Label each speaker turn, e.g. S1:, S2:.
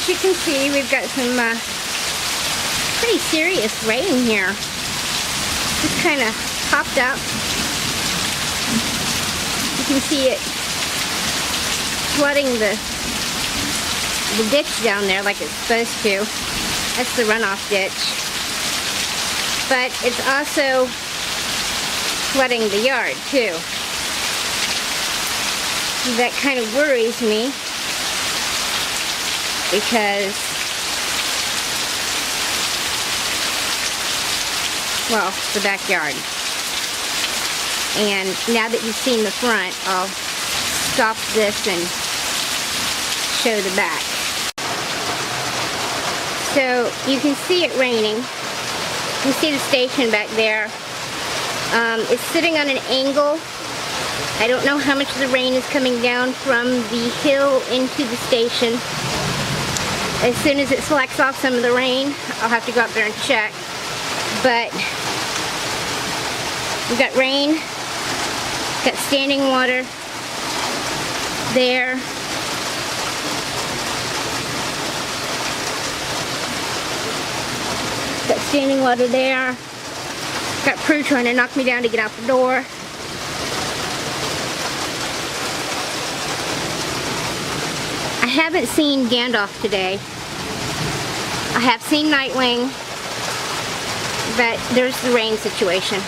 S1: as you can see, we've got some pretty serious rain here. Just kind of popped up. You can see it flooding the ditch down there like it's supposed to. That's the runoff ditch. But it's also flooding the yard too. That kind of worries me because, well, the backyard. And now that you've seen the front, I'll stop this and show the back. So you can see it raining. You can see the station back there. It's sitting on an angle. I don't know how much of the rain is coming down from the hill into the station. As soon as it selects off some of the rain, I'll have to go up there and check. But we've got rain, got standing water there. Got standing water there. Got Prue trying to knock me down to get out the door. I haven't seen Gandalf today. I have seen Nightwing, but there's the rain situation.